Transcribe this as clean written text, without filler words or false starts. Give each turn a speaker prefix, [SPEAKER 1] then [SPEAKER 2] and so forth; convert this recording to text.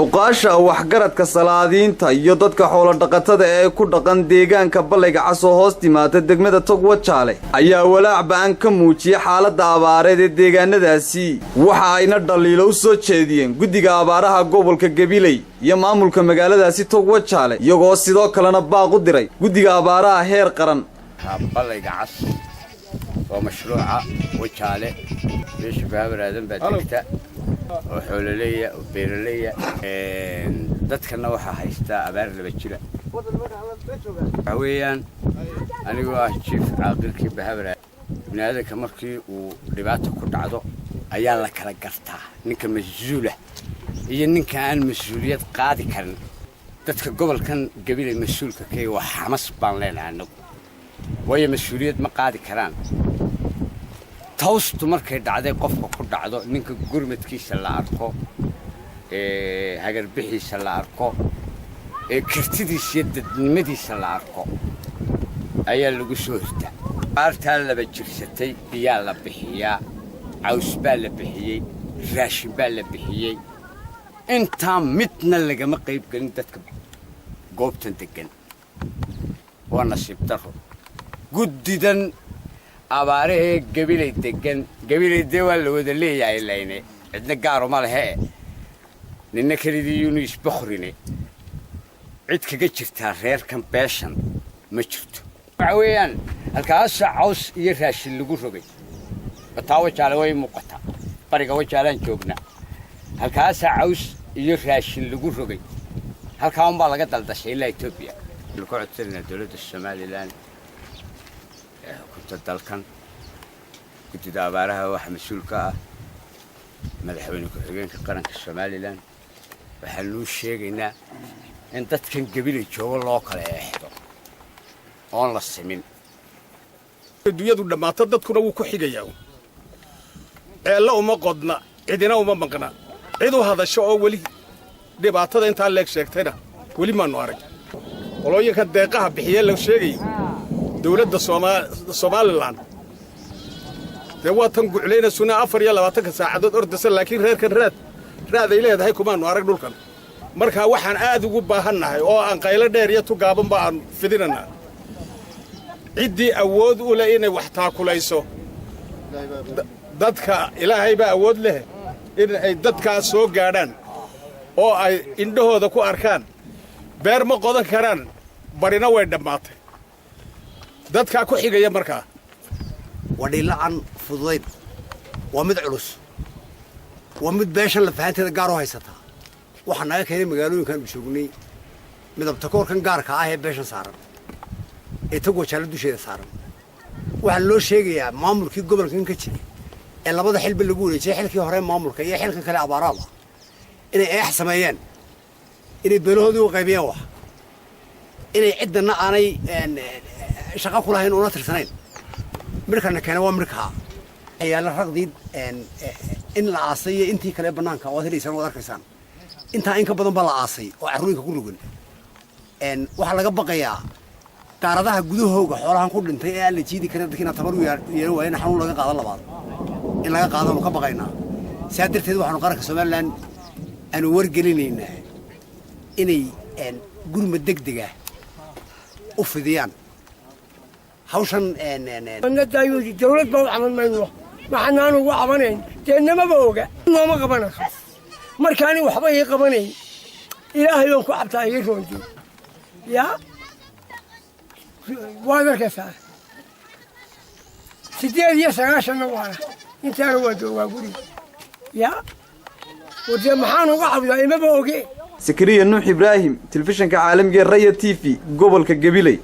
[SPEAKER 1] uqaasha waxgaradka salaadiinta iyo dadka xoolo dhaqatada ee ku dhaqan deegaanka Balayga Cas oo hoos timaada degmada Togwajaale ayaa walaac baan ka muujiyay xaaladda abaareed ee deegaanadaasi waxa ayna dhaliilo u soo jeediyeen guddiga abaaraha gobolka Gabiley iyo maamulka magaaladaasi Togwajaale iyagoo sidoo kalena baaq u diray guddiga abaaraha heer qaran.
[SPEAKER 2] Balayga Cas oo mashruuca Wajaale meesha baabaraadan baadigta وحوللية وبيرلية dadkana waxa haysta abaar laba jira haween anigu ah chief caaqilkii bahabra binaadamka markii uu dhibaato ku dhacdo ayaa la kala gartaa ninka mas'uula iyo ninka aan mas'uuliyad qaadi karin dadka gobolkan Gabiley mas'uulka ka waa xamas baan leenahay way mas'uuliyad ma qaadi karaan tawstu markay dhacday qofka ku dhacdo ninka gurmadkiisa la arko hagar bixiisa la arko kartidiisa iyo dadnimadiisa la arko ayaa lagu soo hirtaa aartaa laba jirsatay biyaa la bixiyaa caws baa la bixiyey raashin baa la bixiyey intaa midna lagama qayb galin dadka goobtan degan waa nasiib daro guddidan abaaraha Gabiley degan Gabiley deewal la wada leeyahay layne cidna gaar uma lahe ninna kalidii Yunis Bakhrine cid kaga jirta reerkan beeshan ma jirto waxweeyaan halkaas caws iyo raashin lagu rogay Togwajaale way muuqata bariga Wajaalaan joogna halkaas caws iyo raashin lagu rogay halkaan baa laga daldashay ilaa Itoobiya ku codsanayna dawladda Soomaaliland dalkan guddiga abaaraha waxa mas'uul ka ah madaxweyne ku-xigeenka qaranka Soomaaliland waxaan loo sheegaynaa in dadkan Gabiley joogo loo kala eexdo oo la simin
[SPEAKER 3] dunyadu dhamaata dadkuna wuu ku xigayaa la uma qodna cidina uma maqna cid u hadasho oo wali dhibaatada inta leeg sheegtayna wali ma arag walooyinka deeqaha bixiye la sheegay dawladda Soomaaliland dawatan guuleena suna 24 saacadood ordasa laakiin reerkan raad ay leedahay kuma arag dhulkan marka waxaan aad ugu baahanahay oo aan qaylo dheer iyo tu gaaban baan fidinana cidii awood u leh inay wax taakulayso dadka Ilaahay baa awood leh in ay dadka soo gaadhaan oo ay indhahooda ku arkaan beer ma qodan karaan barina way dhamaatay dadka ku xigaya markaa
[SPEAKER 4] wadhiilaan fududayd waa mid culus waa mid beeshan la fahanteeda gaar u haysata waxa naga keenay magaalooyinkan u joognay midabta koorkan gaarka ah ee beeshan saaran ee Togwajaale dusheeda saaran waxa loo sheegayaa maamulkii gobolkan ka jiray ee labada xilba lagu wareejiyay xilkii hore maamulka iyo xilkan kale abaaraha inay eex sameeyeen inay beelahoodii u qaybiyeen wax inay cidna aanay shaqo ku lahayn oo tirsaneyn markana kana waa markaa ayaa la raqdid in la aasay intii kale banaanka oo helaysan wada arkaysan inta in ka badan baa la aasay oo caruurka ku rugan waxa laga baqayaa qaaradaha gudahooga xoolahan ku dhintay ee la jiidi kara dadkina tabar u yeelan waayeen xanuun laga qaadan labaad in laga qaadano ka baqaynaa saadirteed waxaanu qaranka Soomaaliland aanu wargelinaynaa inay gurmad degdega u fidiyaan hawshan
[SPEAKER 5] nadaayuu dawlad baa aman mayno waxaan ugu cabanayn deennama booga nooma qabanayo markaan waxba ay qabanay Ilaahay oo ku cabtaa ay roonti ya waadarka saa sidee iyo sagaashan waana intaan waa joogaa guri ya wada maxaan ugu cabdaa ima booge
[SPEAKER 1] Sakariya Nuux Ibrahim telefishinka caalamiga Raya TV gobolka Gabiley.